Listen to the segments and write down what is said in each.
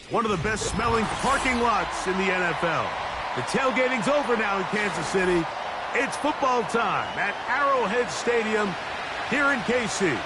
One of the best smelling parking lots in the NFL. The tailgating's over now in Kansas City. It's football time at Arrowhead Stadium here in KC.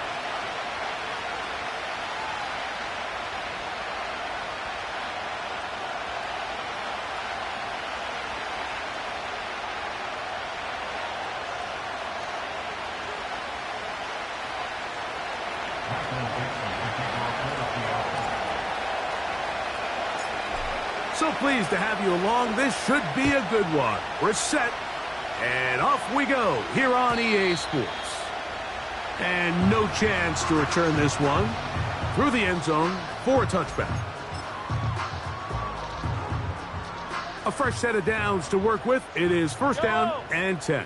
So pleased to have you along. This should be a good one. We're set, and off we go here on EA Sports. And no chance to return this one through the end zone for a touchback. A fresh set of downs to work with. It is first down and 10.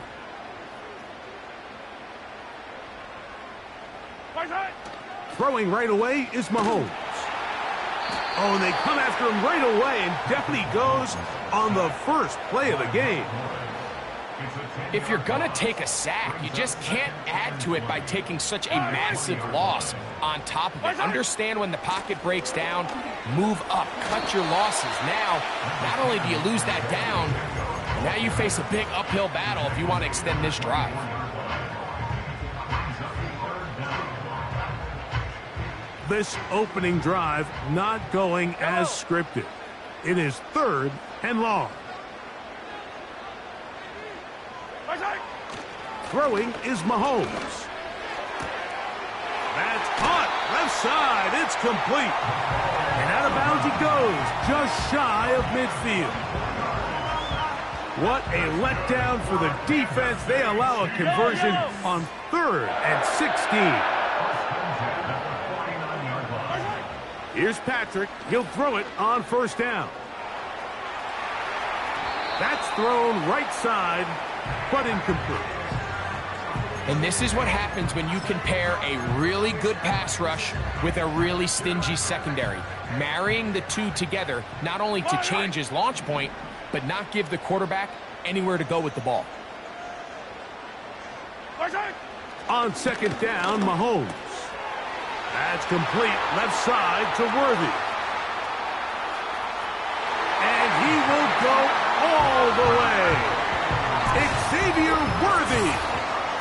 Throwing right away is Mahomes. Oh, and they come after him right away, and definitely goes on the first play of the game. If you're going to take a sack, you just can't add to it by taking such a massive loss on top of it. Understand when the pocket breaks down, move up, cut your losses. Now, not only do you lose that down, now you face a big uphill battle if you want to extend this drive. This opening drive not going as scripted. It is third and long. Throwing is Mahomes. That's caught. Left side. It's complete. And out of bounds he goes, just shy of midfield. What a letdown for the defense. They allow a conversion on 3rd and 16. Here's Patrick. He'll throw it on first down. That's thrown right side, but incomplete. And this is what happens when you can pair a really good pass rush with a really stingy secondary. Marrying the two together, not only to change his launch point, but not give the quarterback anywhere to go with the ball. On second down, Mahomes. That's complete, left side to Worthy. And he will go all the way. Xavier Worthy.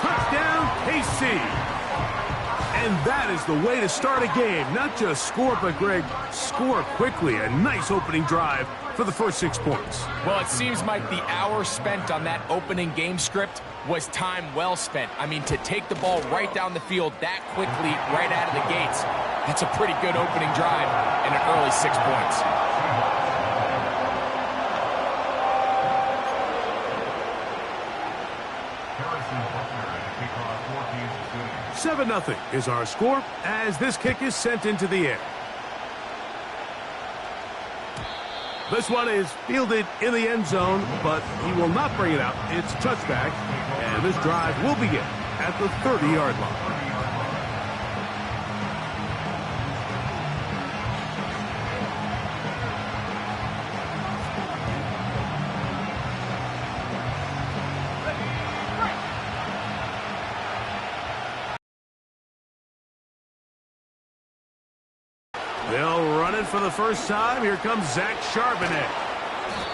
Touchdown, KC. And that is the way to start a game. Not just score, but, Greg, score quickly. A nice opening drive for the first 6 points. Well, it seems like the hour spent on that opening game script was time well spent. I mean, to take the ball right down the field that quickly, right out of the gates, that's a pretty good opening drive and an early 6 points. 7-0 is our score as this kick is sent into the air. This one is fielded in the end zone, but he will not bring it out. It's touchback, and this drive will begin at the 30-yard line. They'll run it for the first time. Here comes Zach Charbonnet.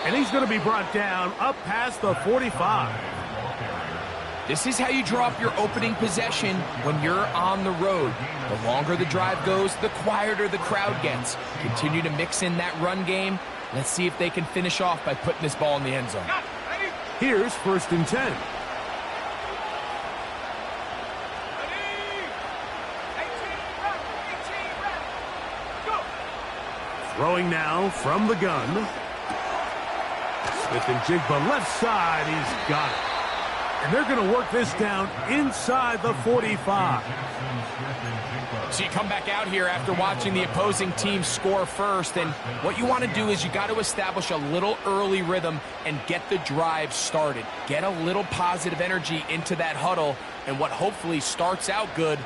And he's going to be brought down up past the 45. This is how you draw up your opening possession when you're on the road. The longer the drive goes, the quieter the crowd gets. Continue to mix in that run game. Let's see if they can finish off by putting this ball in the end zone. Here's 1st and 10. Throwing now from the gun. Smith and Jigba left side. He's got it. And they're going to work this down inside the 45. So you come back out here after watching the opposing team score first, and what you want to do is you got to establish a little early rhythm and get the drive started. Get a little positive energy into that huddle, and what hopefully starts out good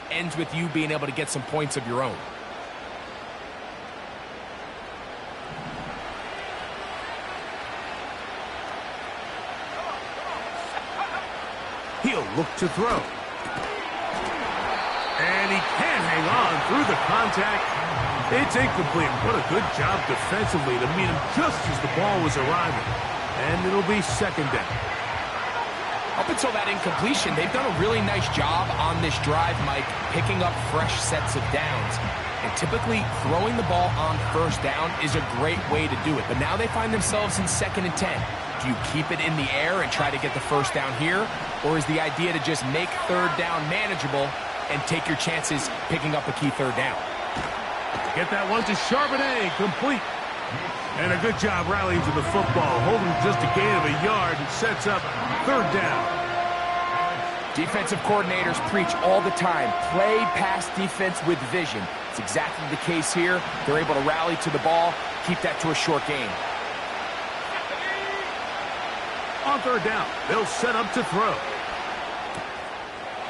ends with you being able to get some points of your own. He'll look to throw. And he can't hang on through the contact. It's incomplete. What a good job defensively to meet him just as the ball was arriving. And it'll be second down. Up until that incompletion, they've done a really nice job on this drive, Mike, picking up fresh sets of downs. And typically, throwing the ball on first down is a great way to do it. But now they find themselves in 2nd and 10. Do you keep it in the air and try to get the first down here? Or is the idea to just make 3rd down manageable and take your chances picking up a key 3rd down? Get that one to Charbonnet, complete. And a good job rallying to the football, holding just a gain of a yard and sets up 3rd down. Defensive coordinators preach all the time, play pass defense with vision. It's exactly the case here. They're able to rally to the ball, keep that to a short gain. On 3rd down, they'll set up to throw.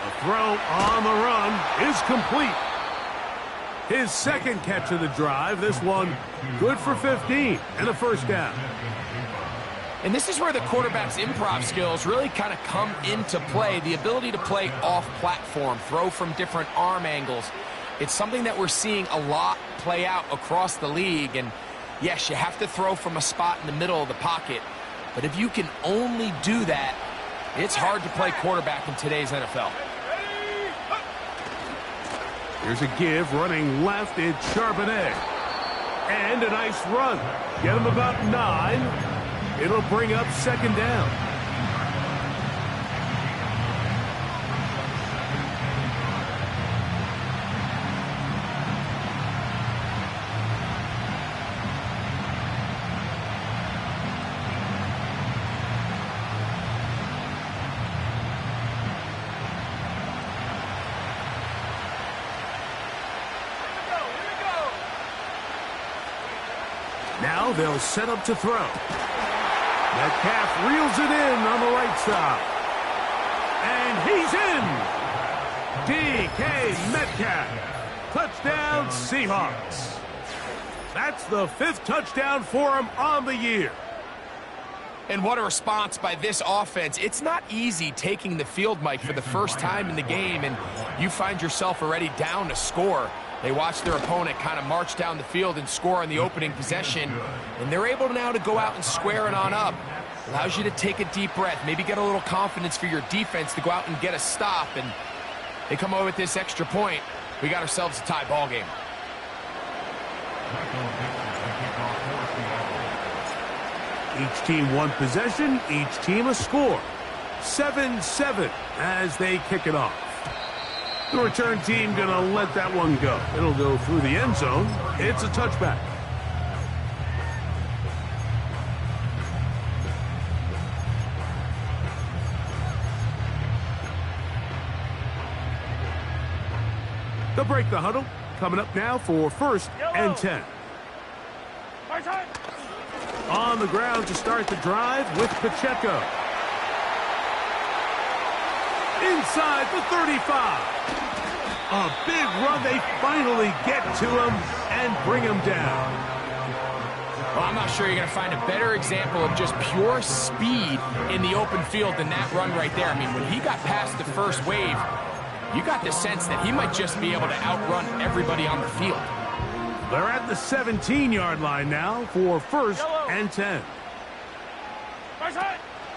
A throw on the run is complete. His 2nd catch of the drive. This one good for 15 and a 1st down. And this is where the quarterback's improv skills really kind of come into play. The ability to play off-platform, throw from different arm angles. It's something that we're seeing a lot play out across the league. And yes, you have to throw from a spot in the middle of the pocket. But if you can only do that, it's hard to play quarterback in today's NFL. Here's a give, running left, it's Charbonnet. And a nice run. Get him about 9. It'll bring up 2nd down. Now they'll set up to throw. Metcalf reels it in on the right side. And he's in! DK Metcalf. Touchdown, Seahawks. That's the 5th touchdown for him on the year. And what a response by this offense. It's not easy taking the field, Mike, for the first time in the game, and you find yourself already down a score. They watch their opponent kind of march down the field and score on the opening possession, and they're able now to go out and square it on up. Allows you to take a deep breath, maybe get a little confidence for your defense to go out and get a stop, and they come away with this extra point. We got ourselves a tie ball game. Each team one possession, each team a score. 7-7 as they kick it off. The return team going to let that one go. It'll go through the end zone. It's a touchback. They'll break the huddle. Coming up now for 1st and 10. On the ground to start the drive with Pacheco. Inside the 35. A big run. They finally get to him and bring him down. Well, I'm not sure you're going to find a better example of just pure speed in the open field than that run right there. I mean, when he got past the first wave, you got the sense that he might just be able to outrun everybody on the field. They're at the 17-yard line now for 1st and 10.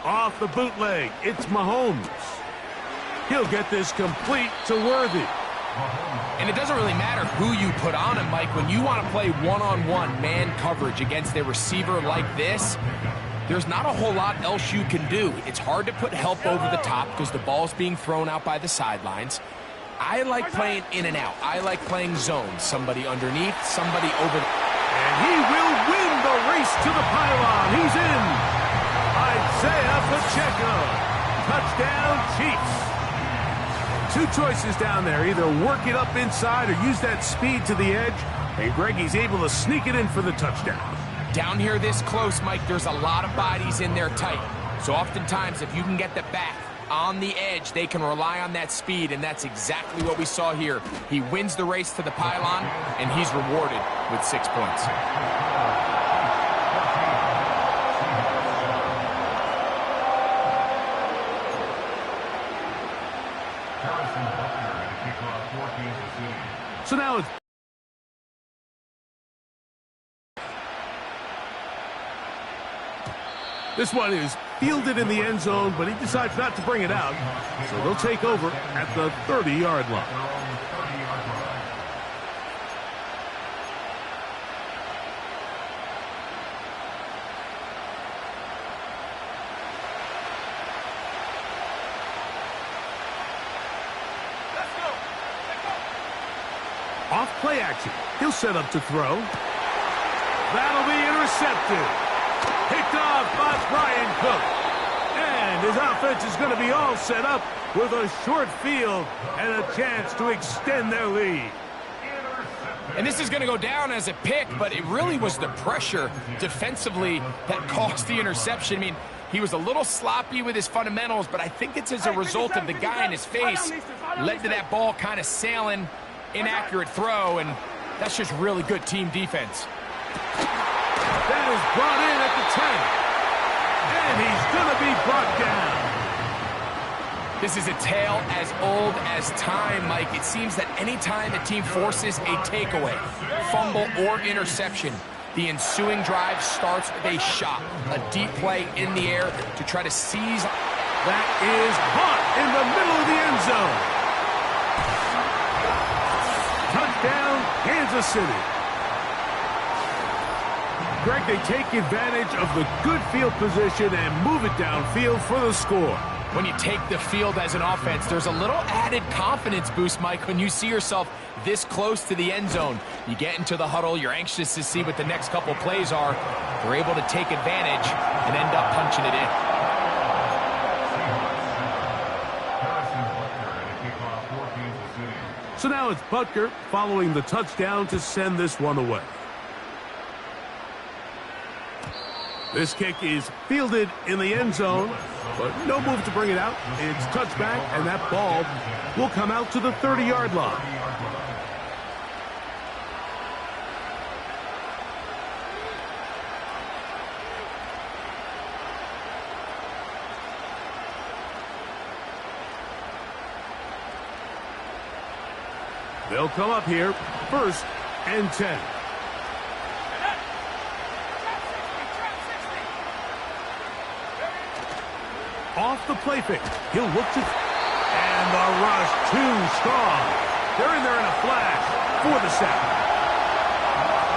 Off the bootleg, it's Mahomes. He'll get this complete to Worthy. And it doesn't really matter who you put on him, Mike. When you want to play one-on-one man coverage against a receiver like this, there's not a whole lot else you can do. It's hard to put help over the top because the ball's being thrown out by the sidelines. I like playing in and out. I like playing zones. Somebody underneath, somebody over. And he will win the race to the pylon. He's in. Isaiah Pacheco. Touchdown, Chiefs. Two choices down there. Either work it up inside or use that speed to the edge. And Greggy's able to sneak it in for the touchdown. Down here this close, Mike, there's a lot of bodies in there tight. So oftentimes, if you can get the back on the edge, they can rely on that speed, and that's exactly what we saw here. He wins the race to the pylon, and he's rewarded with 6 points. So now it's this one is fielded in the end zone, but he decides not to bring it out. So they'll take over at the 30-yard line. Off play action. He'll set up to throw. That'll be intercepted. Picked off by Brian Cook. And his offense is going to be all set up with a short field and a chance to extend their lead. And this is going to go down as a pick, but it really was the pressure defensively that caused the interception. I mean, he was a little sloppy with his fundamentals, but I think it's as a result of the guy in his face led to that ball kind of sailing, inaccurate throw, and that's just really good team defense. That is brought in at the 10. And he's going to be brought down. This is a tale as old as time, Mike. It seems that any time a team forces a takeaway, fumble, or interception, the ensuing drive starts with a shot, a deep play in the air to try to seize. That is caught in the middle of the end zone. Touchdown, Kansas City. Greg, they take advantage of the good field position and move it downfield for the score. When you take the field as an offense, there's a little added confidence boost, Mike, when you see yourself this close to the end zone. You get into the huddle, you're anxious to see what the next couple plays are. They're able to take advantage and end up punching it in. So now it's Butker following the touchdown to send this one away. This kick is fielded in the end zone, but no move to bring it out. It's touchback, and that ball will come out to the 30-yard line. They'll come up here, 1st and 10. Off the play fake. He'll look to... And the rush too strong. They're in there in a flash for the sack.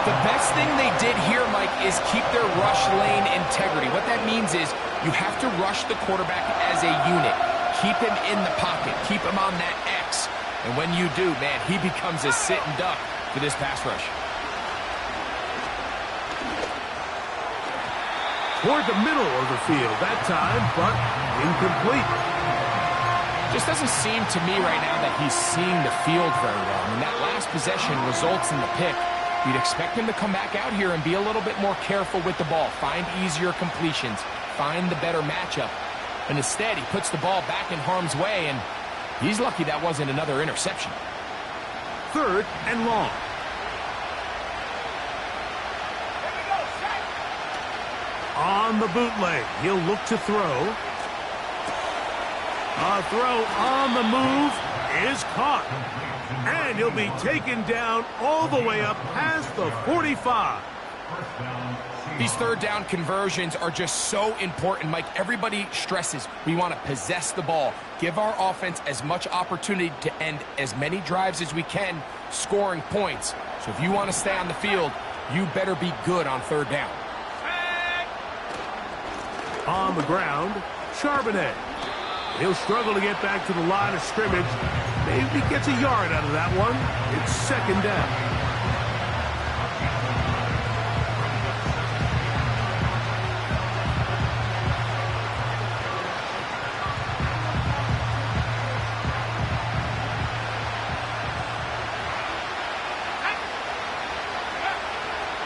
The best thing they did here, Mike, is keep their rush lane integrity. What that means is you have to rush the quarterback as a unit. Keep him in the pocket. Keep him on that X. And when you do, man, he becomes a sit and duck for this pass rush. Toward the middle of the field that time, but incomplete. Just doesn't seem to me right now that he's seeing the field very well. I mean, that last possession results in the pick. You'd expect him to come back out here and be a little bit more careful with the ball, find easier completions, find the better matchup. And instead, he puts the ball back in harm's way, and he's lucky that wasn't another interception. 3rd and long. On the bootleg, he'll look to throw. A throw on the move is caught. And he'll be taken down all the way up past the 45. These 3rd down conversions are just so important, Mike. Everybody stresses we want to possess the ball, give our offense as much opportunity to end as many drives as we can, scoring points. So if you want to stay on the field, you better be good on 3rd down. On the ground, Charbonnet. He'll struggle to get back to the line of scrimmage. Maybe gets a yard out of that one. It's 2nd down.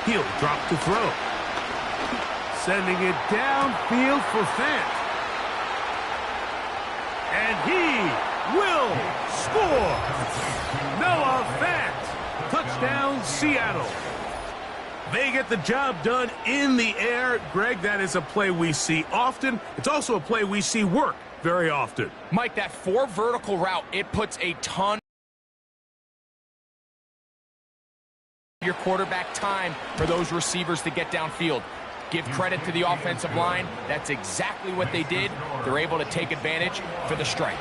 He'll drop to throw. Sending it downfield for Fant. And he will score. Noah Fant. Touchdown, Seattle. They get the job done in the air. Greg, that is a play we see often. It's also a play we see work very often. Mike, that 4 vertical route, it puts a ton of your quarterback time for those receivers to get downfield. Give credit to the offensive line. That's exactly what they did. They're able to take advantage for the strike.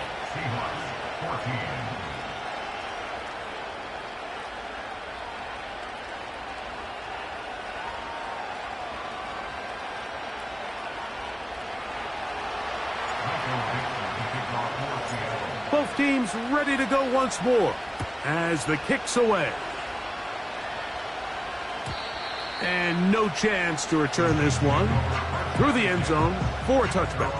Both teams ready to go once more as the kick's away. And no chance to return this one through the end zone for a touchback.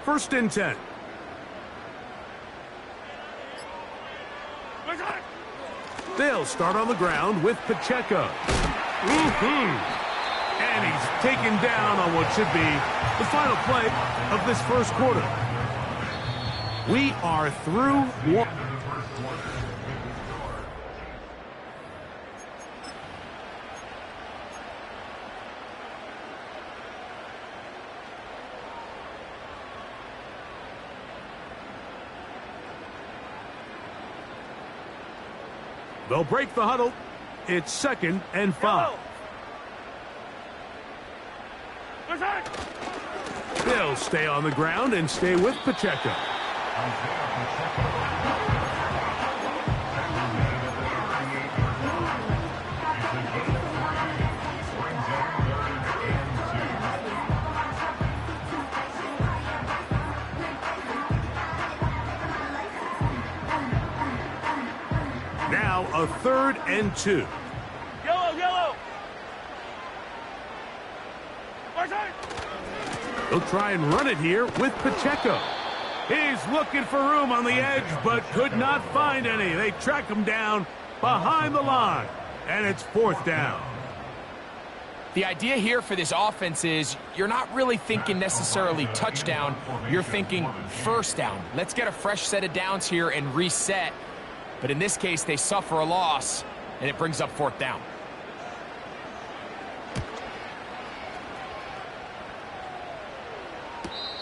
First and 10. They'll start on the ground with Pacheco. And he's taken down on what should be the final play of this first quarter. We are through one. They'll break the huddle. It's 2nd and 5. They'll stay on the ground and stay with Pacheco. Now a 3rd and 2. Yellow. They'll try and run it here with Pacheco. He's looking for room on the edge, but could not find any. They track him down behind the line, and it's 4th down. The idea here for this offense is you're not really thinking necessarily touchdown. You're thinking first down. Let's get a fresh set of downs here and reset. But in this case, they suffer a loss, and it brings up 4th down.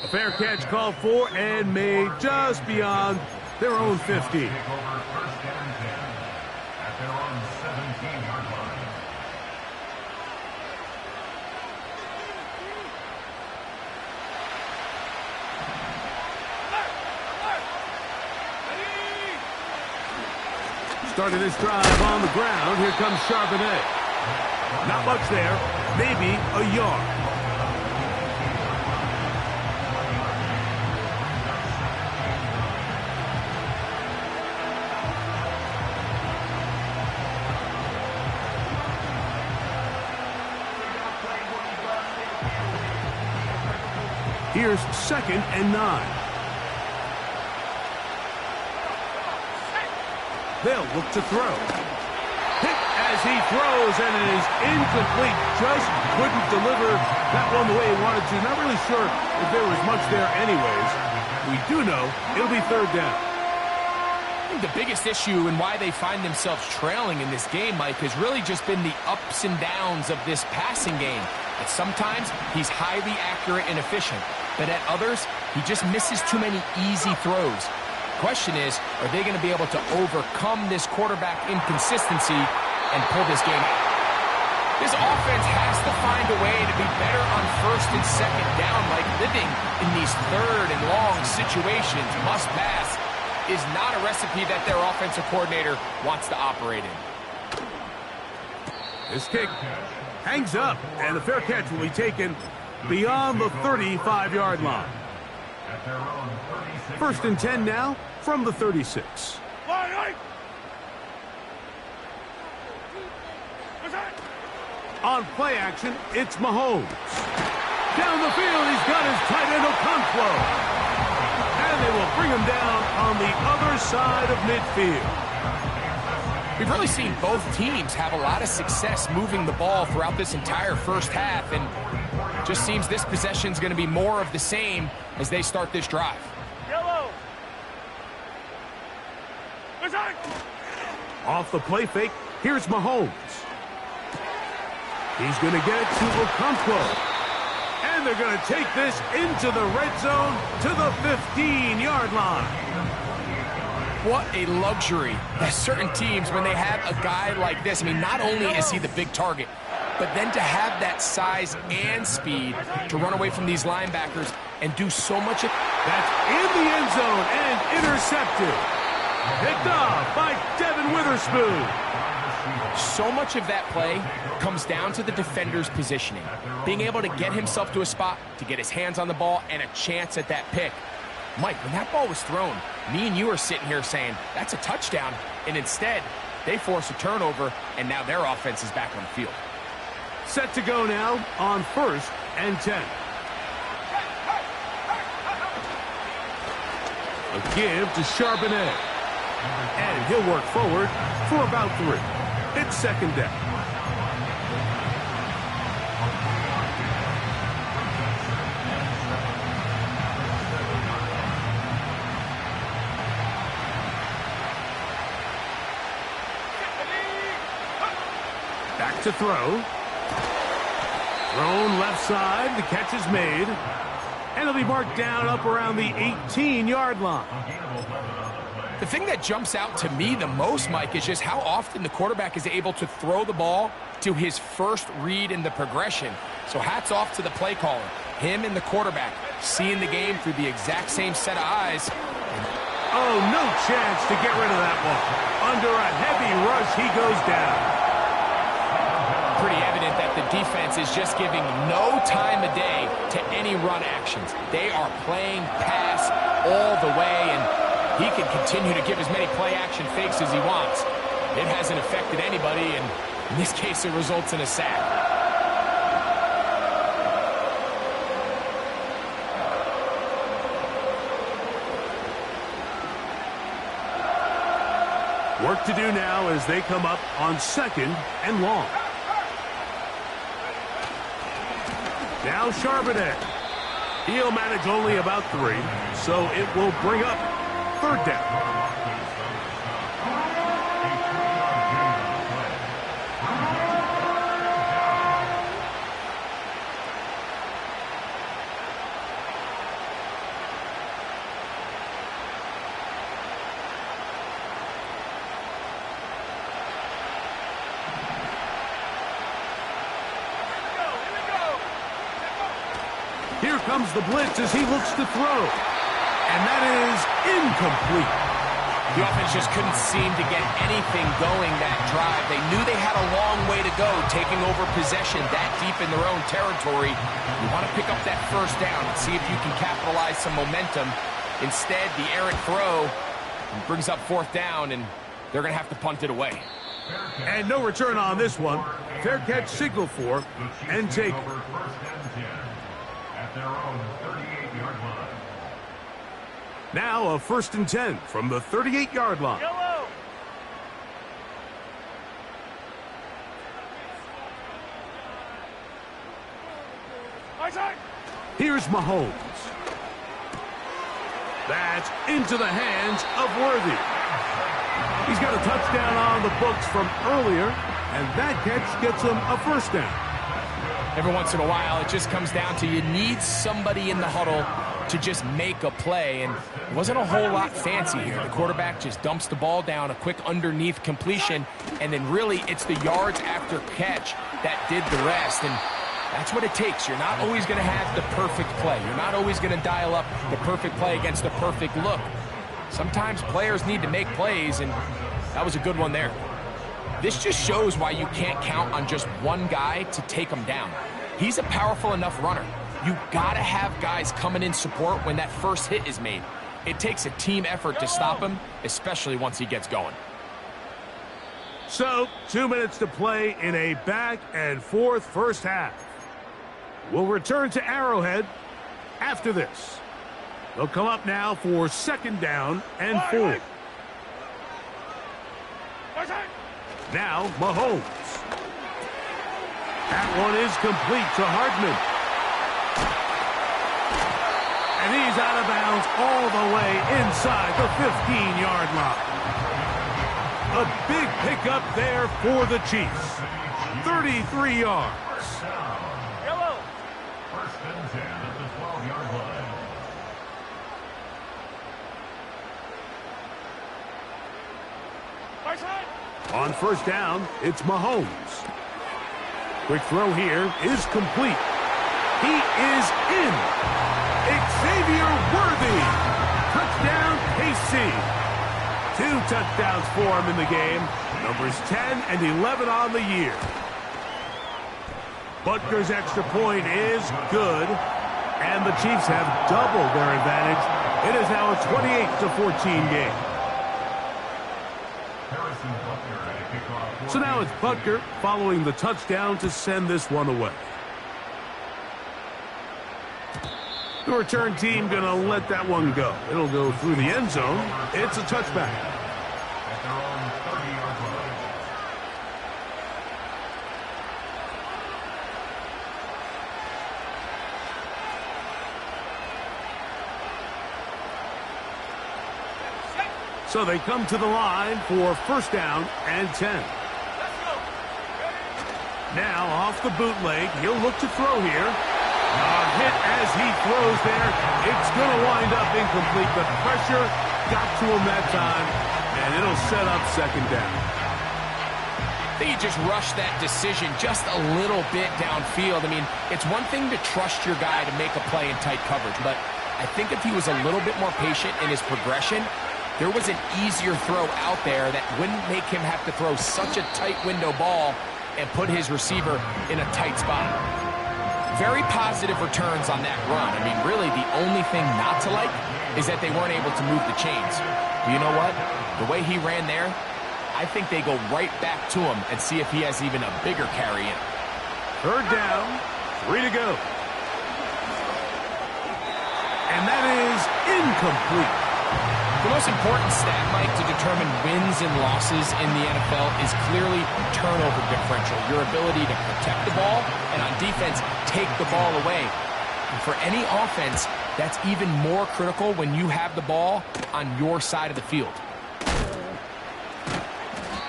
A fair catch called for and made just beyond their own 50. Starting this drive on the ground, here comes Charbonnet. Not much there, maybe a yard. Here's 2nd and 9. They'll look to throw. Hit as he throws, and it is incomplete. Just couldn't deliver that one the way he wanted to. Not really sure if there was much there anyways. We do know it'll be 3rd down. I think the biggest issue and why they find themselves trailing in this game, Mike, has really just been the ups and downs of this passing game. At sometimes, he's highly accurate and efficient, but at others, he just misses too many easy throws. Question is, are they going to be able to overcome this quarterback inconsistency and pull this game out? This offense has to find a way to be better on 1st and 2nd down, like living in these 3rd and long situations, must pass. is not a recipe that their offensive coordinator wants to operate in. This kick hangs up, and the fair catch will be taken beyond the 35-yard line. First and 10 now from the 36. On play action, it's Mahomes. Down the field, he's got his tight end Okonkwo. And they will bring him down on the other side of midfield. We've really seen both teams have a lot of success moving the ball throughout this entire first half, and just seems this possession is going to be more of the same as they start this drive. Yellow. Off the play fake, here's Mahomes. He's going to get it to Okonkwo. And they're going to take this into the red zone to the 15-yard line. What a luxury that certain teams, when they have a guy like this, I mean, not only is he the big target, but then to have that size and speed to run away from these linebackers and do so much. That's in the end zone and intercepted. Picked off by Devin Witherspoon. So much of that play comes down to the defender's positioning, being able to get himself to a spot, to get his hands on the ball, and a chance at that pick. Mike, when that ball was thrown, me and you are sitting here saying, that's a touchdown, and instead, they force a turnover, and now their offense is back on the field. Set to go now on first and 10. A give to Charbonnet. And he'll work forward for about 3. It's second down. Back to throw. Thrown left side. The catch is made. And it'll be marked down up around the 18-yard line. The thing that jumps out to me the most, Mike, is just how often the quarterback is able to throw the ball to his first read in the progression. So hats off to the play caller. Him and the quarterback seeing the game through the exact same set of eyes. Oh, no chance to get rid of that one. Under a heavy rush, he goes down. Pretty evident that the defense is just giving no time of day to any run actions. They are playing pass all the way, and he can continue to give as many play-action fakes as he wants. It hasn't affected anybody, and in this case, it results in a sack. Work to do now as they come up on second and long. Now Charbonnet. He'll manage only about 3, so it will bring up third down. Here comes the blitz as he looks to throw. And that is incomplete. The offense just couldn't seem to get anything going that drive. They knew they had a long way to go, taking over possession that deep in their own territory. You want to pick up that first down and see if you can capitalize some momentum. Instead, the errant throw brings up fourth down, and they're going to have to punt it away. And no return on this one. Fair catch signal for and take. At their own 38-yard line. Now a first and 10 from the 38-yard line. Yellow. Here's Mahomes. That's into the hands of Worthy. He's got a touchdown on the books from earlier, and that catch gets him a first down. Every once in a while, it just comes down to you need somebody in the huddle to just make a play, and it wasn't a whole lot fancy here. The quarterback just dumps the ball down, a quick underneath completion, and then really it's the yards after catch that did the rest, and that's what it takes. You're not always going to have the perfect play. You're not always going to dial up the perfect play against the perfect look. Sometimes players need to make plays, and that was a good one there. This just shows why you can't count on just one guy to take him down. He's a powerful enough runner. You gotta have guys coming in support when that first hit is made. It takes a team effort to stop him, especially once he gets going. So, 2 minutes to play in a back-and-forth first half. We'll return to Arrowhead after this. They'll come up now for 2nd down and 4. Now, Mahomes. That one is complete to Hardman. And he's out of bounds all the way inside the 15-yard line. A big pickup there for the Chiefs. 33 yards. Yellow. 1st and 10 at the 12-yard line. On 1st down, it's Mahomes. Quick throw here is complete. He is in. Xavier Worthy. Touchdown, KC. 2 touchdowns for him in the game. Numbers 10 and 11 on the year. Butker's extra point is good. And the Chiefs have doubled their advantage. It is now a 28-14 game. So now it's Butker following the touchdown to send this one away. The return team going to let that one go. It'll go through the end zone. It's a touchback. At their own 30-yard line. So they come to the line for 1st down and 10. Now off the bootleg, he'll look to throw here. Hit as he throws there. It's going to wind up incomplete. The pressure got to him that time, and it'll set up 2nd down. I think he just rushed that decision just a little bit downfield. I mean, it's one thing to trust your guy to make a play in tight coverage, but I think if he was a little bit more patient in his progression, there was an easier throw out there that wouldn't make him have to throw such a tight window ball and put his receiver in a tight spot. Very positive returns on that run. I mean, really, the only thing not to like is that they weren't able to move the chains. But you know what? The way he ran there, I think they go right back to him and see if he has even a bigger carry in. 3rd down, 3 to go. And that is incomplete. The most important stat, Mike, to determine wins and losses in the NFL is clearly turnover differential, your ability to protect the ball, and on defense, take the ball away. And for any offense, that's even more critical when you have the ball on your side of the field.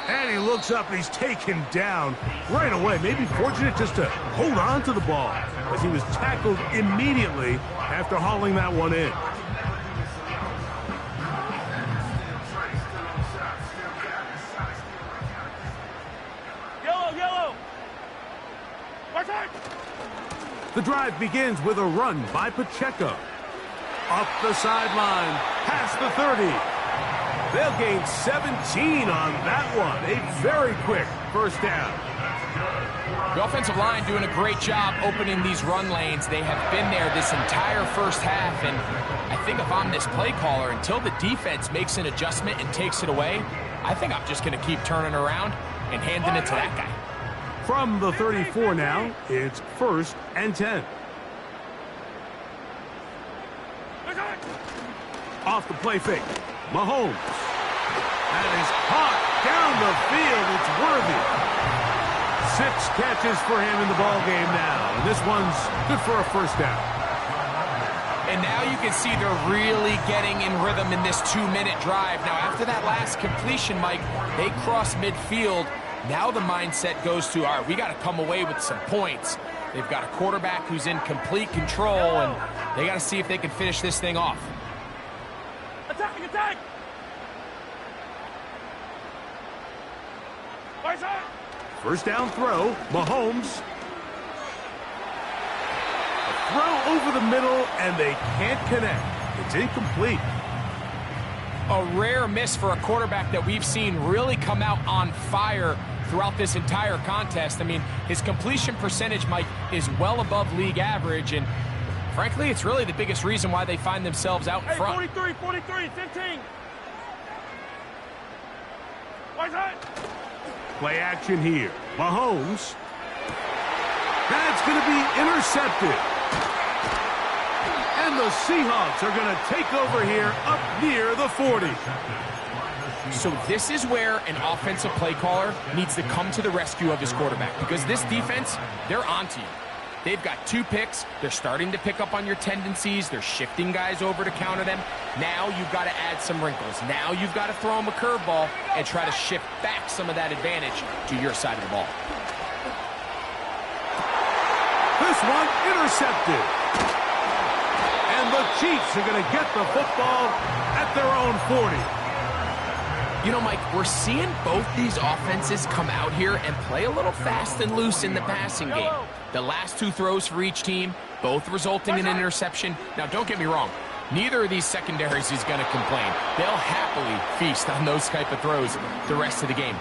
And he looks up and he's taken down right away. Maybe fortunate just to hold on to the ball as he was tackled immediately after hauling that one in. The drive begins with a run by Pacheco. Up the sideline, past the 30. They'll gain 17 on that one. A very quick 1st down. The offensive line doing a great job opening these run lanes. They have been there this entire first half, and I think if I'm this play caller, until the defense makes an adjustment and takes it away, I think I'm just going to keep turning around and handing it to that guy. From the 34 now, it's 1st and 10. Off the play fake, Mahomes. That is hot down the field. It's Worthy. 6 catches for him in the ball game now. And this one's good for a 1st down. And now you can see they're really getting in rhythm in this 2-minute drive. Now, after that last completion, Mike, they cross midfield. Now the mindset goes to, all right, we got to come away with some points. They've got a quarterback who's in complete control, and they got to see if they can finish this thing off. Attack, attack! 1st down throw, Mahomes. A throw over the middle, and they can't connect. It's incomplete. A rare miss for a quarterback that we've seen really come out on fire throughout this entire contest. I mean, his completion percentage, Mike, is well above league average, and frankly, it's really the biggest reason why they find themselves out in front. 43, 43, 15. Why that? Play action here. Mahomes. That's going to be intercepted. And the Seahawks are going to take over here up near the 40. So this is where an offensive play caller needs to come to the rescue of his quarterback, because this defense, they're onto you. They've got 2 picks. They're starting to pick up on your tendencies. They're shifting guys over to counter them. Now you've got to add some wrinkles. Now you've got to throw them a curveball and try to shift back some of that advantage to your side of the ball. This one intercepted. And the Chiefs are going to get the football at their own 40. You know, Mike, we're seeing both these offenses come out here and play a little fast and loose in the passing game. The last 2 throws for each team, both resulting in an interception. Now, don't get me wrong. Neither of these secondaries is going to complain. They'll happily feast on those type of throws the rest of the game.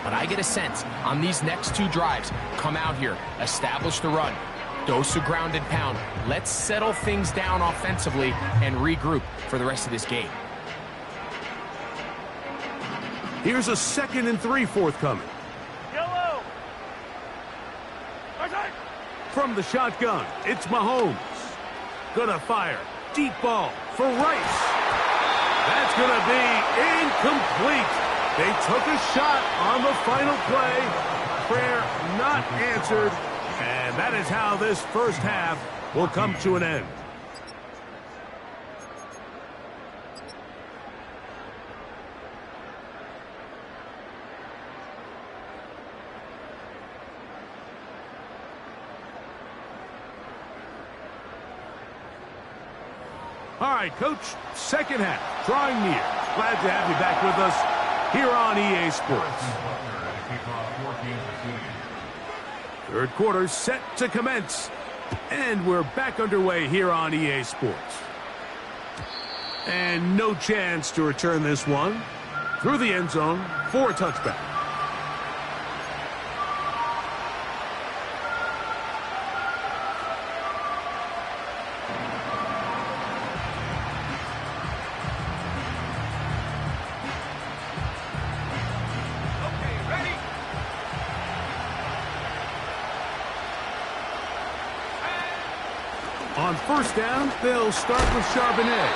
But I get a sense on these next 2 drives, come out here, establish the run, dose of ground and pound. Let's settle things down offensively and regroup for the rest of this game. Here's a 2nd and 3 forthcoming. Yellow. From the shotgun, it's Mahomes. Gonna fire. Deep ball for Rice. That's gonna be incomplete. They took a shot on the final play. Prayer not answered. And that is how this first half will come to an end. All right, Coach, second half, drawing near. Glad to have you back with us here on EA Sports. Third quarter set to commence, and we're back underway here on EA Sports. And no chance to return this one through the end zone for a touchback. On first down, they'll start with Charbonnet.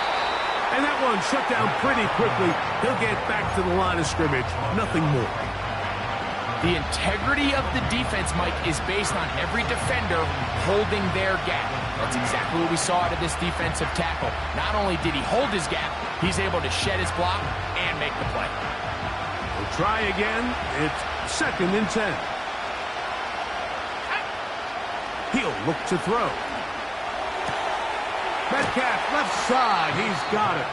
And that one shut down pretty quickly. He'll get back to the line of scrimmage. Nothing more. The integrity of the defense, Mike, is based on every defender holding their gap. That's exactly what we saw out of this defensive tackle. Not only did he hold his gap, he's able to shed his block and make the play. We'll try again. It's 2nd and 10. He'll look to throw. Metcalf, left side, he's got it.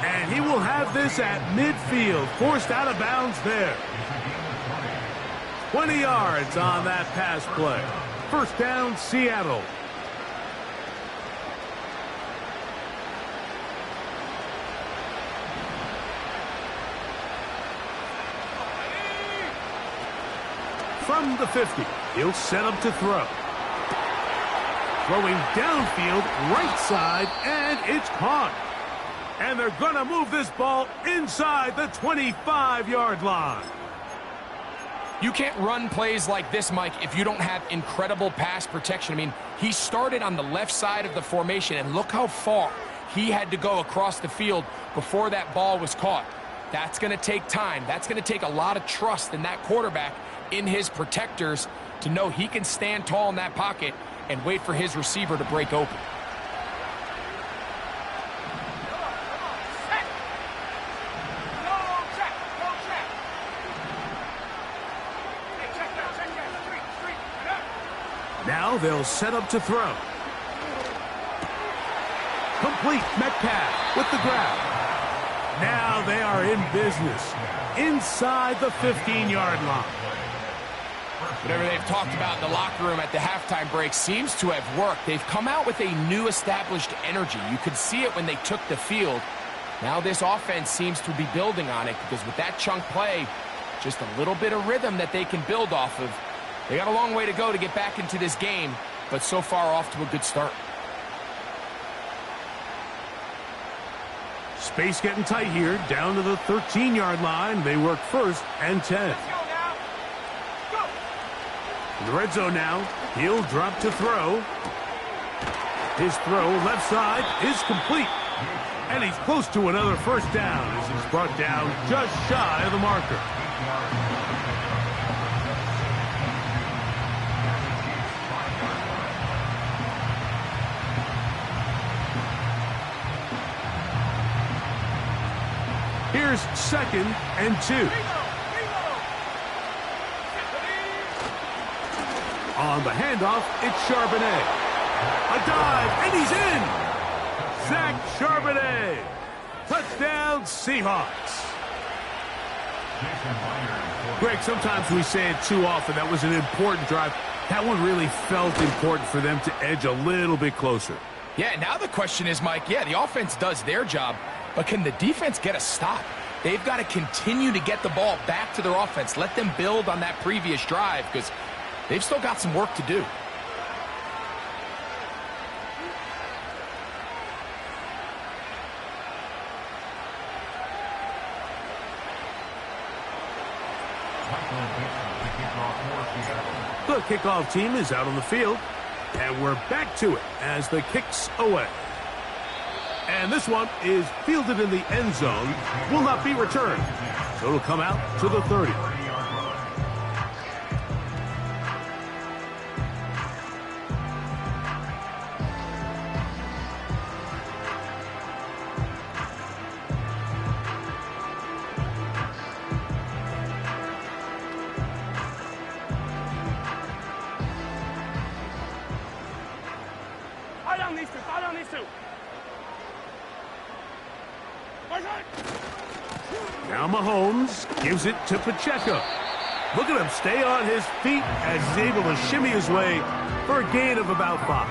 And he will have this at midfield, forced out of bounds there. 20 yards on that pass play. First down, Seattle. From the 50, he'll set up to throw. Throwing downfield, right side, and it's caught. And they're going to move this ball inside the 25-yard line. You can't run plays like this, Mike, if you don't have incredible pass protection. I mean, he started on the left side of the formation, and look how far he had to go across the field before that ball was caught. That's going to take time. That's going to take a lot of trust in that quarterback, in his protectors, to know he can stand tall in that pocket and wait for his receiver to break open. Now they'll set up to throw. Complete. Metcalf with the grab. Now they are in business inside the 15-yard line. Whatever they've talked about in the locker room at the halftime break seems to have worked. They've come out with a new established energy. You could see it when they took the field. Now this offense seems to be building on it because with that chunk play, just a little bit of rhythm that they can build off of. They got a long way to go to get back into this game, but so far off to a good start. Space getting tight here, down to the 13-yard line. They work 1st and 10. Let's go now. Go. In the red zone now, he'll drop to throw. His throw left side is complete. And he's close to another first down as he's brought down just shy of the marker. Here's 2nd and 2. On the handoff, it's Charbonnet. A dive, and he's in! Zach Charbonnet. Touchdown, Seahawks. Greg, sometimes we say it too often. That was an important drive. That one really felt important for them to edge a little bit closer. Yeah, now the question is, Mike, yeah, the offense does their job, but can the defense get a stop? They've got to continue to get the ball back to their offense. Let them build on that previous drive because they've still got some work to do. The kickoff team is out on the field, and we're back to it as the kick's away. And this one is fielded in the end zone, will not be returned. So it'll come out to the 30. Fall down these two. Now Mahomes gives it to Pacheco. Look at him stay on his feet as he's able to shimmy his way for a gain of about 5.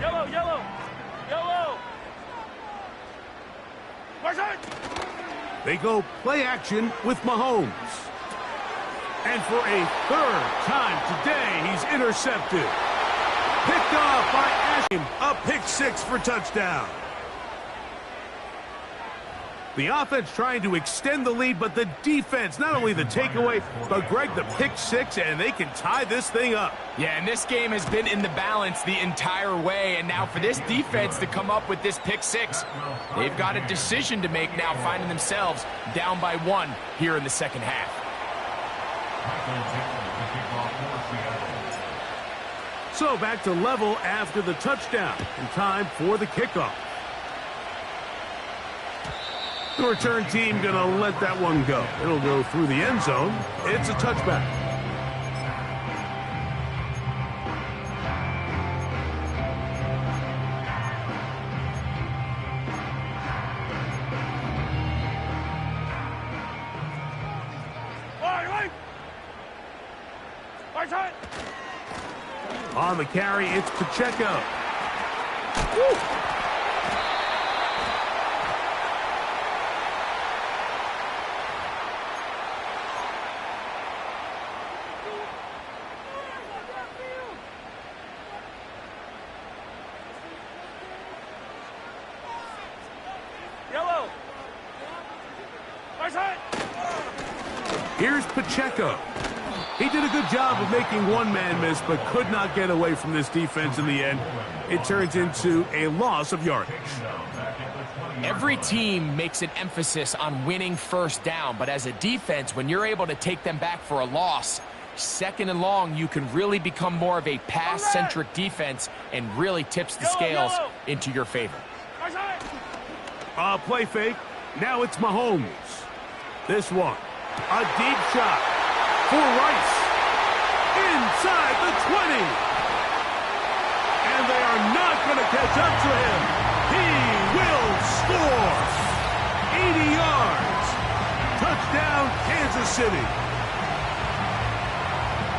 Yellow, yellow, yellow. They go play action with Mahomes. And for a third time today, he's intercepted. Picked off by Ashton. A pick six for touchdown. The offense trying to extend the lead, but the defense, not only the takeaway, but Greg, the pick six, and they can tie this thing up. Yeah, and this game has been in the balance the entire way, and now for this defense to come up with this pick six, they've got a decision to make now, finding themselves down by 1 here in the second half. So back to level after the touchdown, and time for the kickoff. The return team going to let that one go. It'll go through the end zone. It's a touchback. On the carry, it's Pacheco. Woo! Yellow. Here's Pacheco. He did a good job of making one man miss, but could not get away from this defense in the end. It turns into a loss of yardage. Every team makes an emphasis on winning first down, but as a defense, when you're able to take them back for a loss, second and long, you can really become more of a pass-centric defense and really tips the scales into your favor. Play fake. Now it's Mahomes. This one, a deep shot for Rice. Inside the 20. And they are not going to catch up to him. He will score. City.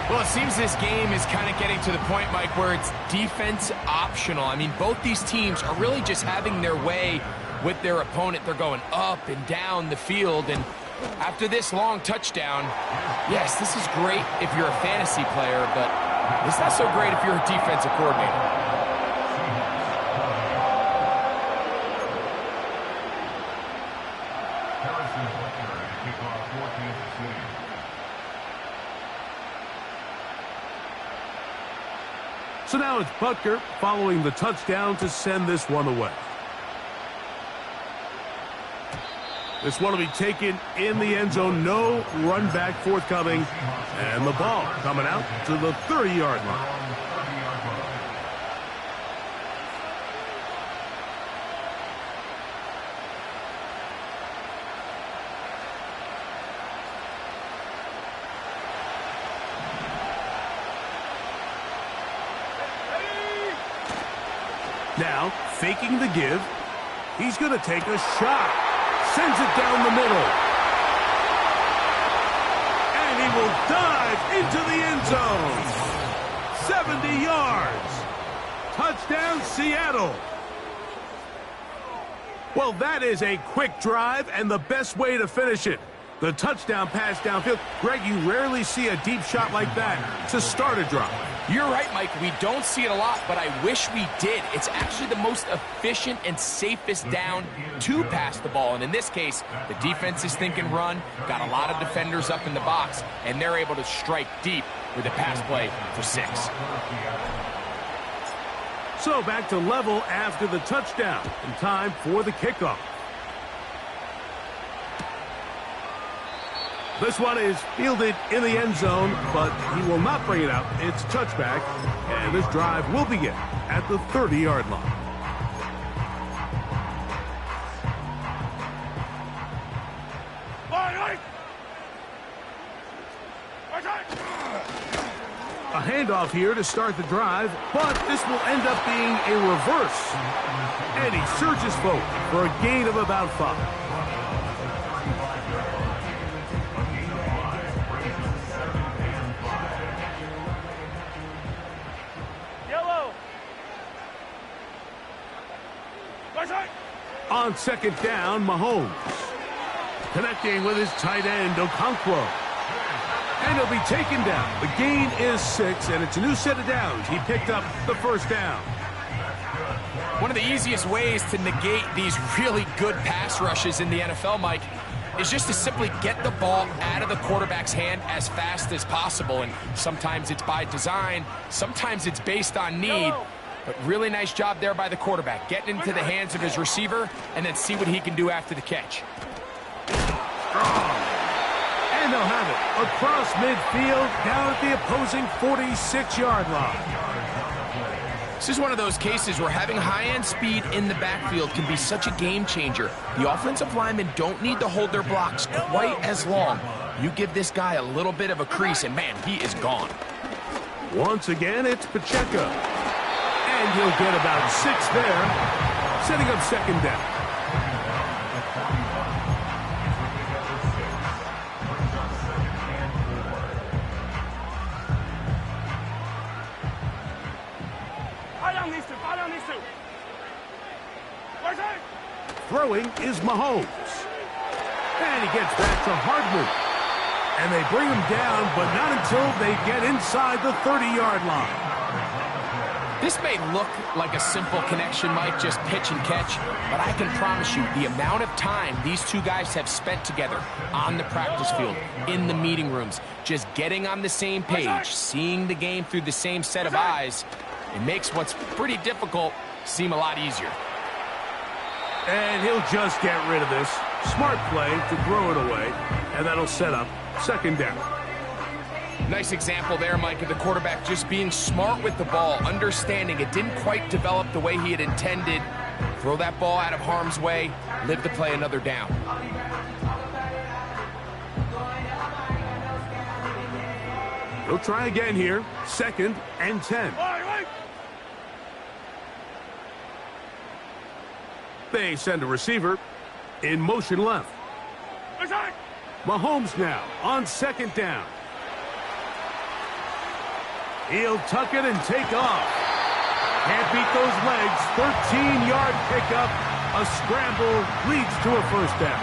Well, it seems this game is kind of getting to the point, Mike, where it's defense optional. I mean, both these teams are really just having their way with their opponent. They're going up and down the field, and after this long touchdown, yes, this is great if you're a fantasy player, but it's not so great if you're a defensive coordinator. So now it's Butker following the touchdown to send this one away. This one will be taken in the end zone. No run back forthcoming. And the ball coming out to the 30-yard line. Now, faking the give. He's going to take a shot. Sends it down the middle. And he will dive into the end zone. 70 yards. Touchdown, Seattle. Well, that is a quick drive and the best way to finish it. The touchdown pass downfield. Greg, you rarely see a deep shot like that to start a drive. You're right, Mike. We don't see it a lot, but I wish we did. It's actually the most efficient and safest down to pass the ball. And in this case, the defense is thinking run, got a lot of defenders up in the box, and they're able to strike deep with a pass play for 6. So back to level after the touchdown. And time for the kickoff. This one is fielded in the end zone, but he will not bring it out. It's touchback, and this drive will begin at the 30-yard line. A handoff here to start the drive, but this will end up being a reverse. And he surges forward for a gain of about 5. On second down, Mahomes. Connecting with his tight end, Okonkwo. And he'll be taken down. The gain is 6, and it's a new set of downs. He picked up the first down. One of the easiest ways to negate these really good pass rushes in the NFL, Mike, is just to simply get the ball out of the quarterback's hand as fast as possible. And sometimes it's by design, sometimes it's based on need. But really nice job there by the quarterback, getting into the hands of his receiver and then see what he can do after the catch. And they'll have it across midfield down at the opposing 46-yard line. This is one of those cases where having high-end speed in the backfield can be such a game changer. The offensive linemen don't need to hold their blocks quite as long. You give this guy a little bit of a crease, and man, he is gone. Once again, it's Pacheco. And he'll get about 6 there, setting up second down. Throwing is Mahomes. And he gets back to Hardman. And they bring him down, but not until they get inside the 30-yard line. This may look like a simple connection, Mike, just pitch and catch, but I can promise you the amount of time these two guys have spent together on the practice field, in the meeting rooms, just getting on the same page, seeing the game through the same set of eyes, it makes what's pretty difficult seem a lot easier. And he'll just get rid of this. Smart play to throw it away, and that'll set up second down. Nice example there, Mike, of the quarterback just being smart with the ball, understanding it didn't quite develop the way he had intended. Throw that ball out of harm's way, live to play another down. He'll try again here. 2nd and 10. They send a receiver in motion left. Mahomes now on second down. He'll tuck it and take off. Can't beat those legs. 13-yard pickup. A scramble leads to a first down.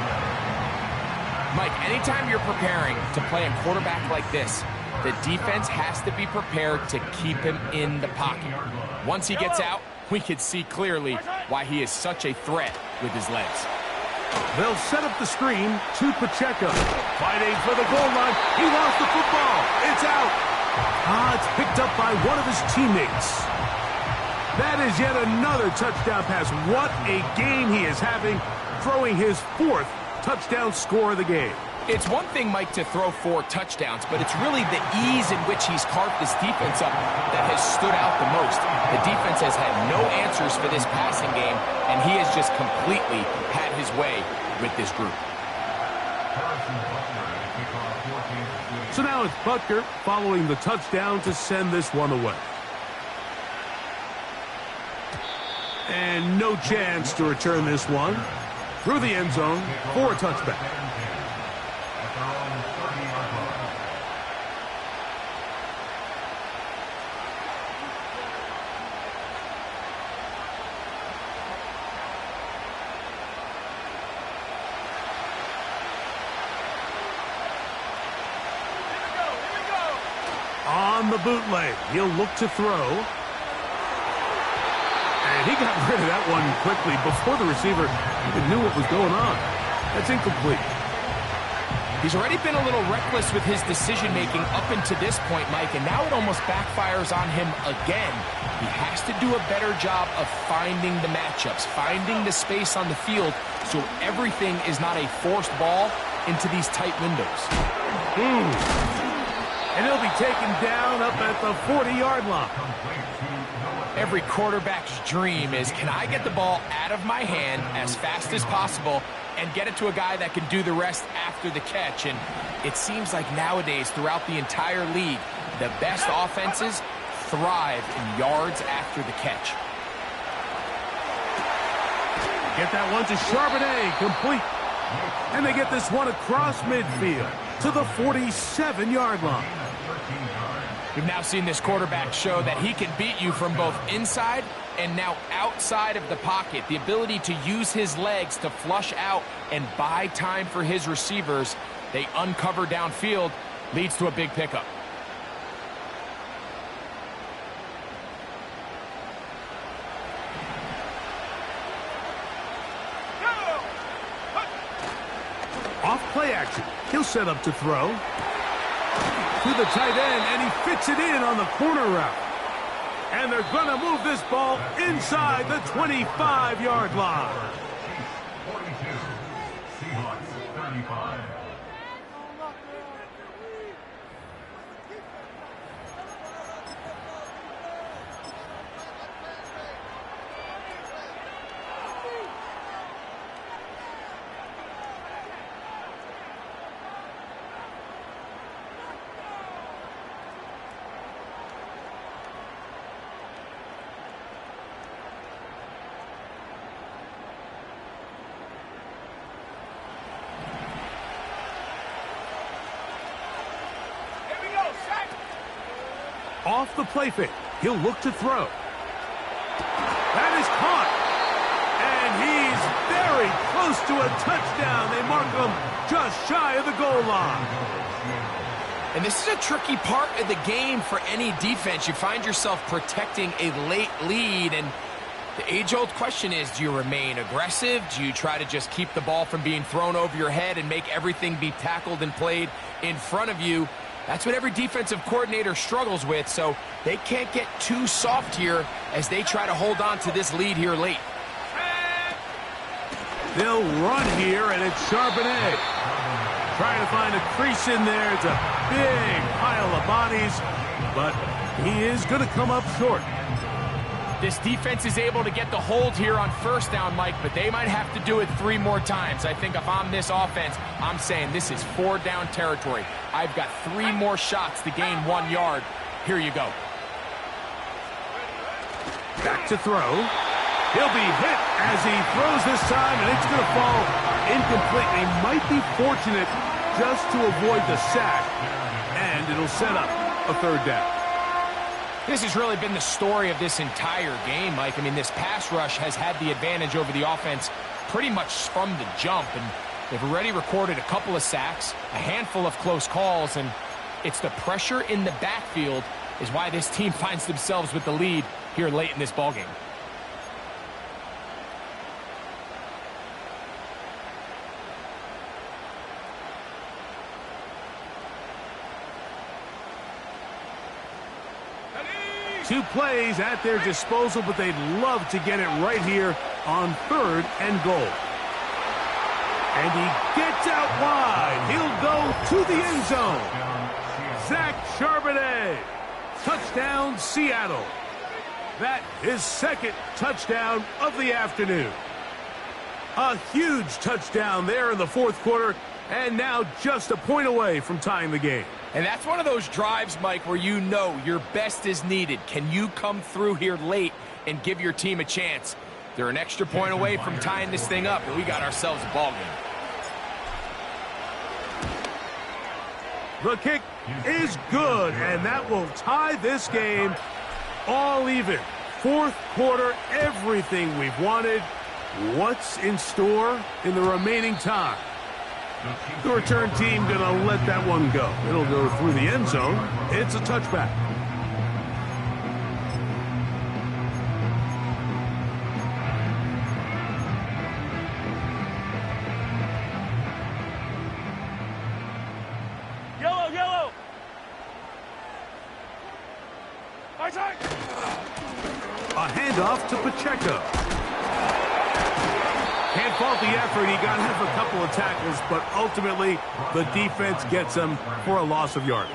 Mike, anytime you're preparing to play a quarterback like this, the defense has to be prepared to keep him in the pocket. Once he gets out, we can see clearly why he is such a threat with his legs. They'll set up the screen to Pacheco. Fighting for the goal line. He lost the football. It's out. It's picked up by one of his teammates. That is yet another touchdown pass. What a game he is having, throwing his 4th touchdown score of the game. It's one thing, Mike, to throw 4 touchdowns, but it's really the ease in which he's carved this defense up that has stood out the most. The defense has had no answers for this passing game, and he has just completely had his way with this group. So now it's Butker following the touchdown to send this one away. And no chance to return this one through the end zone for a touchback. On the bootleg, he'll look to throw. And he got rid of that one quickly before the receiver even knew what was going on. That's incomplete. He's already been a little reckless with his decision-making up until this point, Mike, and now it almost backfires on him again. He has to do a better job of finding the matchups, finding the space on the field so everything is not a forced ball into these tight windows. And he'll be taken down up at the 40-yard line. Every quarterback's dream is, can I get the ball out of my hand as fast as possible and get it to a guy that can do the rest after the catch? And it seems like nowadays, throughout the entire league, the best offenses thrive in yards after the catch. Get that one to Charbonnet, complete. And they get this one across midfield to the 47-yard line. We've now seen this quarterback show that he can beat you from both inside and now outside of the pocket. The ability to use his legs to flush out and buy time for his receivers. They uncover downfield, leads to a big pickup. Off play action. He'll set up to throw. To the tight end, and he fits it in on the corner route. And they're going to move this ball inside the 25-yard line. 42, Seahawks 35. Off the play fake. He'll look to throw. That is caught. And he's very close to a touchdown. They mark him just shy of the goal line. And this is a tricky part of the game for any defense. You find yourself protecting a late lead, and the age-old question is, do you remain aggressive? Do you try to just keep the ball from being thrown over your head and make everything be tackled and played in front of you? That's what every defensive coordinator struggles with, so they can't get too soft here as they try to hold on to this lead here late. They'll run here, and it's Charbonnet. Trying to find a crease in there. It's a big pile of bodies, but he is going to come up short. This defense is able to get the hold here on first down, Mike, but they might have to do it 3 more times. I think if I'm this offense, I'm saying this is 4 down territory. I've got 3 more shots to gain 1 yard. Here you go. Back to throw. He'll be hit as he throws this time, and it's going to fall incomplete. They might be fortunate to just to avoid the sack, and it'll set up a third down. This has really been the story of this entire game, Mike. I mean, this pass rush has had the advantage over the offense pretty much from the jump, and they've already recorded a couple of sacks, a handful of close calls, and it's the pressure in the backfield is why this team finds themselves with the lead here late in this ballgame. Two plays at their disposal, but they'd love to get it right here on 3rd and goal. And he gets out wide. He'll go to the end zone. Zach Charbonnet. Touchdown, Seattle. That is 2nd touchdown of the afternoon. A huge touchdown there in the 4th quarter, and now just a point away from tying the game. And that's one of those drives, Mike, where you know your best is needed. Can you come through here late and give your team a chance? They're an extra point away from tying this thing up, and we got ourselves a ball game. The kick is good, and that will tie this game all even. 4th quarter, everything we've wanted. What's in store in the remaining time? The return team going to let that one go. It'll go through the end zone. It's a touchback. Yellow. A handoff to Pacheco. Can't fault the effort. He got him a couple of tackles, but ultimately the defense gets him for a loss of yardage.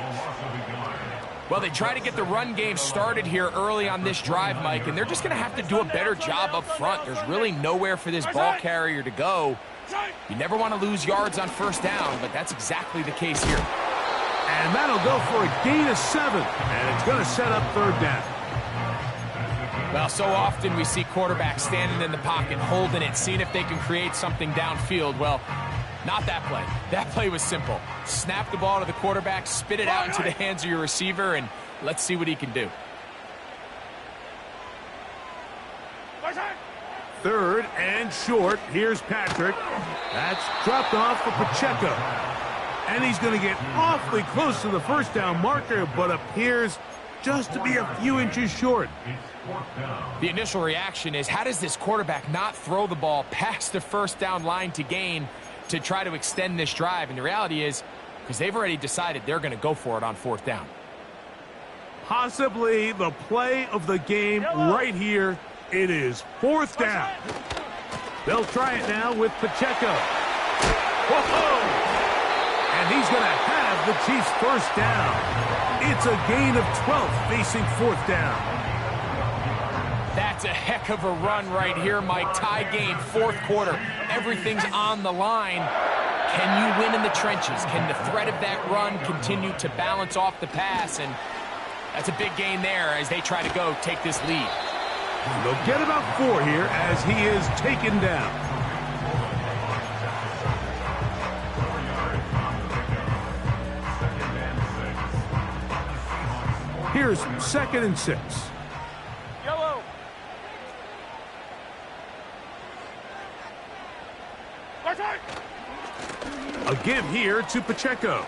Well, they try to get the run game started here early on this drive, Mike, and they're just going to have to do a better job up front. There's really nowhere for this ball carrier to go. You never want to lose yards on 1st down, but that's exactly the case here. And that'll go for a gain of 7, and it's going to set up 3rd down. Well, so often we see quarterbacks standing in the pocket, holding it, seeing if they can create something downfield. Well, not that play. That play was simple. Snap the ball to the quarterback, spit it out into the hands of your receiver, and let's see what he can do. 3rd and short. Here's Patrick. That's dropped off for Pacheco. And he's going to get awfully close to the 1st down marker, but appears just to be a few inches short. The initial reaction is, how does this quarterback not throw the ball past the 1st down line to gain to try to extend this drive? And the reality is, because they've already decided they're going to go for it on 4th down. Possibly the play of the game right here. It is 4th down. They'll try it now with Pacheco. Whoa! And he's going to have the Chiefs' 1st down. It's a gain of 12 facing 4th down. That's a heck of a run right here, Mike. Tie game, 4th quarter. Everything's on the line. Can you win in the trenches? Can the threat of that run continue to balance off the pass? And that's a big gain there as they try to go take this lead. They'll get about 4 here as he is taken down. Here's 2nd and 6. Yellow. A give here to Pacheco.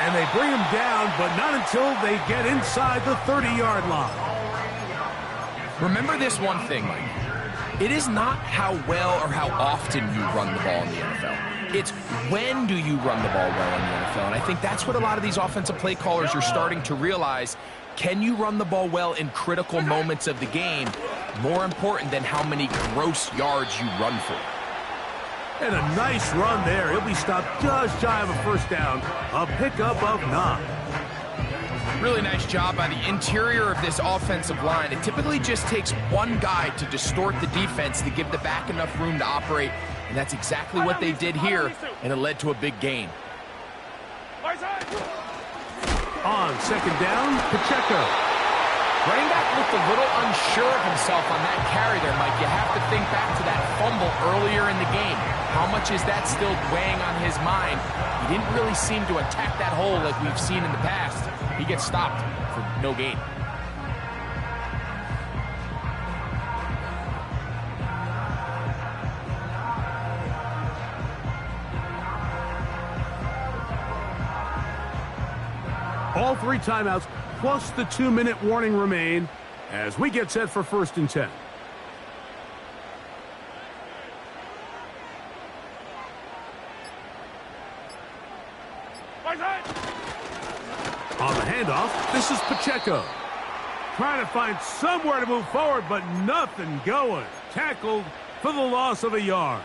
And they bring him down, but not until they get inside the 30-yard line. Remember this one thing, Mike. It is not how well or how often you run the ball in the NFL. It's when do you run the ball well in the NFL. And I think that's what a lot of these offensive play callers are starting to realize. Can you run the ball well in critical moments of the game? More important than how many gross yards you run for. And a nice run there. He'll be stopped just shy of a 1st down. A pickup of 9. Really nice job by the interior of this offensive line. It typically just takes one guy to distort the defense to give the back enough room to operate. And that's exactly what they did here, and it led to a big gain. On 2nd down, Pacheco. Running back looked a little unsure of himself on that carry there, Mike. You have to think back to that fumble earlier in the game. How much is that still weighing on his mind? He didn't really seem to attack that hole like we've seen in the past. He gets stopped for no gain. All 3 timeouts plus the 2-minute warning remain as we get set for 1st and 10. On the handoff, this is Pacheco. Trying to find somewhere to move forward, but nothing going. Tackled for the loss of a yard.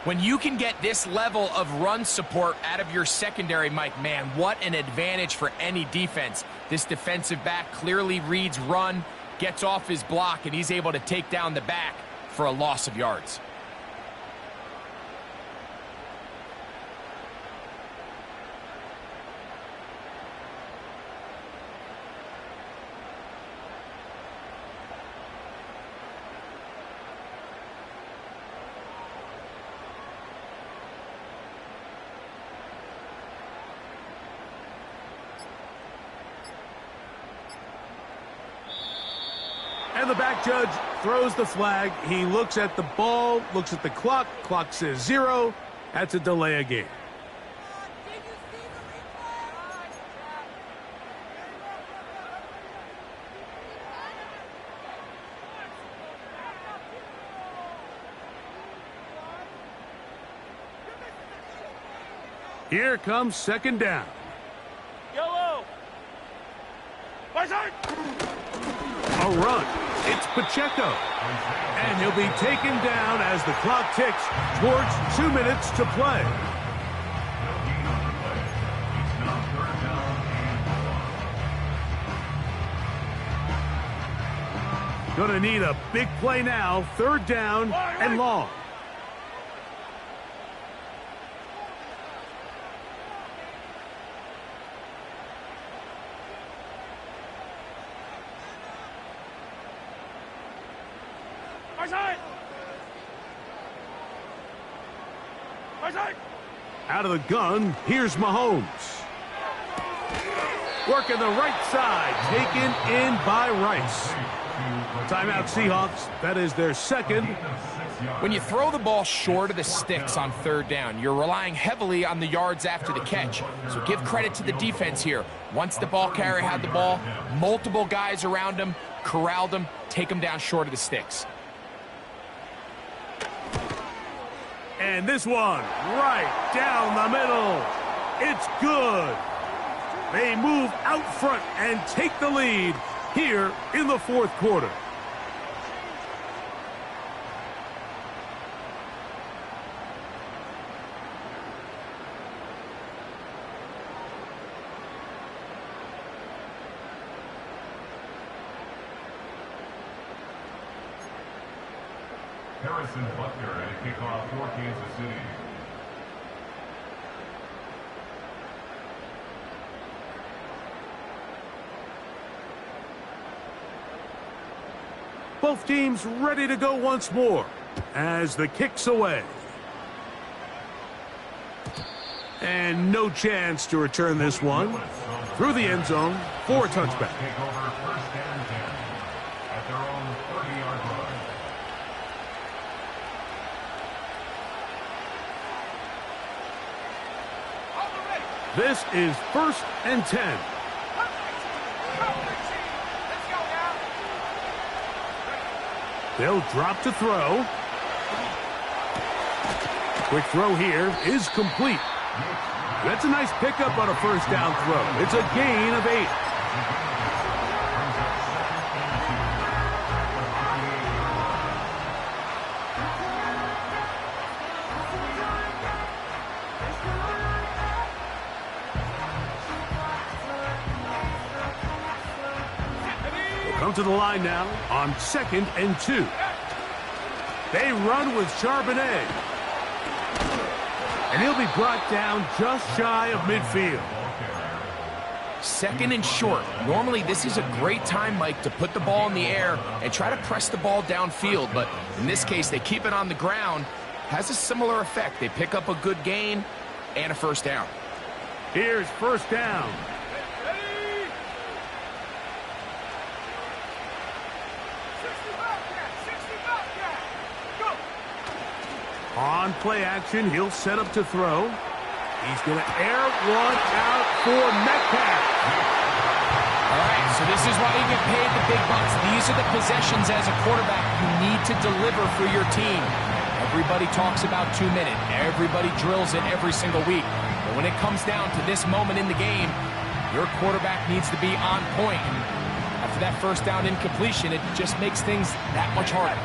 When you can get this level of run support out of your secondary, Mike, man, what an advantage for any defense. This defensive back clearly reads run, gets off his block, and he's able to take down the back for a loss of yards. And the back judge throws the flag. He looks at the ball, looks at the clock. Clock says 0. That's a delay of game. Here comes 2nd down. Yellow. A run. It's Pacheco. And he'll be taken down as the clock ticks towards 2 minutes to play. Gonna need a big play now. 3rd down and long. Out of the gun, here's Mahomes. Working the right side, taken in by Rice. Timeout Seahawks, that is their 2nd. When you throw the ball short of the sticks on 3rd down, you're relying heavily on the yards after the catch. So give credit to the defense here. Once the ball carrier had the ball, multiple guys around him, corralled him, take him down short of the sticks. And this one, right down the middle. It's good. They move out front and take the lead here in the 4th quarter. Harrison Butker at a kickoff for Kansas City. Both teams ready to go once more as the kick's away. And no chance to return this one through the end zone for a touchback. Take over 1st and 10 at their own 30-yard line. This is 1st and 10. They'll drop to throw. Quick throw here is complete. That's a nice pickup on a 1st down throw. It's a gain of 8. Come to the line now on 2nd and 2. They run with Charbonnet. And he'll be brought down just shy of midfield. 2nd and short. Normally, this is a great time, Mike, to put the ball in the air and try to press the ball downfield. But in this case, they keep it on the ground. Has a similar effect. They pick up a good gain and a first down. Here's first down. On play action, he'll set up to throw. He's going to air one out for Metcalf. All right, so this is why you get paid the big bucks. These are the possessions as a quarterback you need to deliver for your team. Everybody talks about 2 minutes. Everybody drills it every single week. But when it comes down to this moment in the game, your quarterback needs to be on point. And after that first down incompletion, it just makes things that much harder.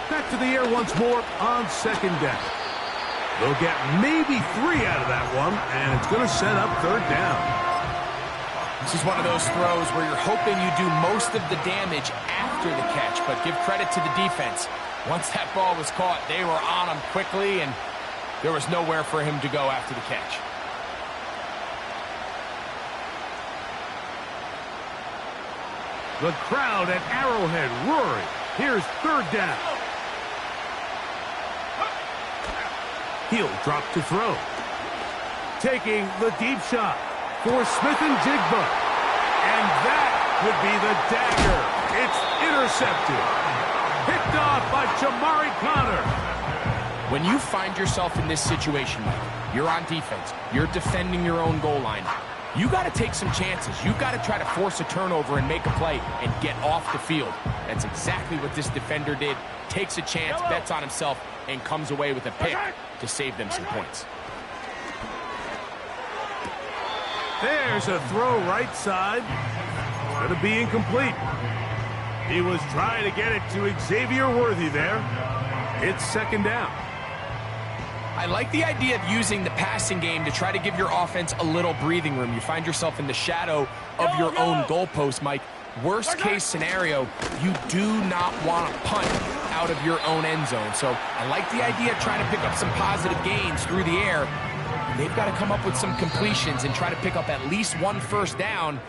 Back to the air once more on 2nd down. They'll get maybe 3 out of that one, and it's going to set up 3rd down. This is one of those throws where you're hoping you do most of the damage after the catch, but give credit to the defense. Once that ball was caught, they were on him quickly, and there was nowhere for him to go after the catch. The crowd at Arrowhead roaring. Here's 3rd down. He'll drop to throw. Taking the deep shot for Smith-Njigba. And that would be the dagger. It's intercepted. Picked off by Jamari Conner. When you find yourself in this situation, Mike, you're on defense. You're defending your own goal line. You got to take some chances. You've got to try to force a turnover and make a play and get off the field. That's exactly what this defender did. Takes a chance, bets on himself, and comes away with a pick to save them some points. There's a throw right side. It's going to be incomplete. He was trying to get it to Xavier Worthy there. It's 2nd down. I like the idea of using the passing game to try to give your offense a little breathing room. You find yourself in the shadow of your own goalpost, Mike. Worst case scenario, you do not want to punt out of your own end zone. So I like the idea of trying to pick up some positive gains through the air. They've got to come up with some completions and try to pick up at least 1 first down